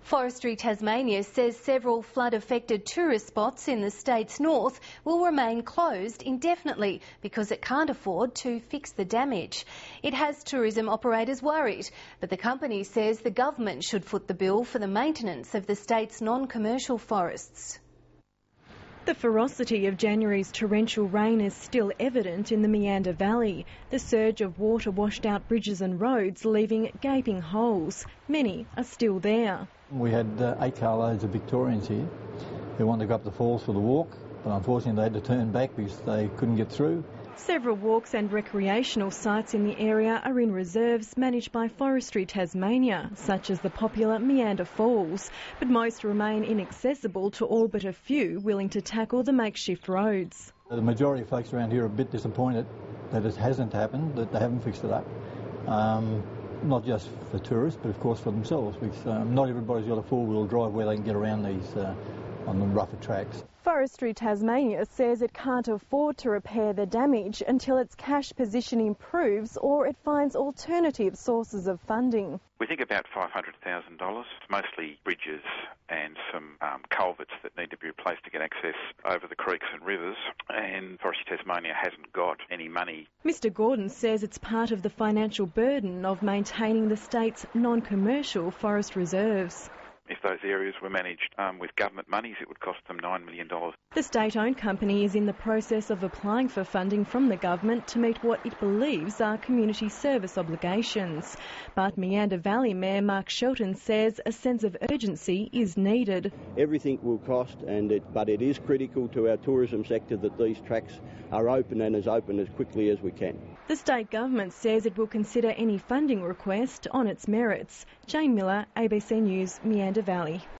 Forestry Tasmania says several flood-affected tourist spots in the state's north will remain closed indefinitely because it can't afford to fix the damage. It has tourism operators worried, but the company says the government should foot the bill for the maintenance of the state's non-commercial forests. The ferocity of January's torrential rain is still evident in the Meander Valley. The surge of water washed out bridges and roads, leaving gaping holes. Many are still there. We had 8 carloads of Victorians here who wanted to go up the falls for the walk, but unfortunately they had to turn back because they couldn't get through. Several walks and recreational sites in the area are in reserves managed by Forestry Tasmania, such as the popular Meander Falls, but most remain inaccessible to all but a few willing to tackle the makeshift roads. The majority of folks around here are a bit disappointed that it hasn't happened, that they haven't fixed it up. Not just for tourists, but of course for themselves, because not everybody's got a four-wheel drive where they can get around these on the rougher tracks. Forestry Tasmania says it can't afford to repair the damage until its cash position improves or it finds alternative sources of funding. We think about $500,000, mostly bridges and some culverts that need to be replaced to get access over the creeks and rivers, and Forestry Tasmania hasn't got any money. Mr Gordon says it's part of the financial burden of maintaining the state's non-commercial forest reserves. If those areas were managed with government monies, it would cost them $9 million. The state-owned company is in the process of applying for funding from the government to meet what it believes are community service obligations. But Meander Valley Mayor Mark Shelton says a sense of urgency is needed. Everything will cost, but it is critical to our tourism sector that these tracks are open and as quickly as we can. The state government says it will consider any funding request on its merits. Jane Miller, ABC News, Meander Valley.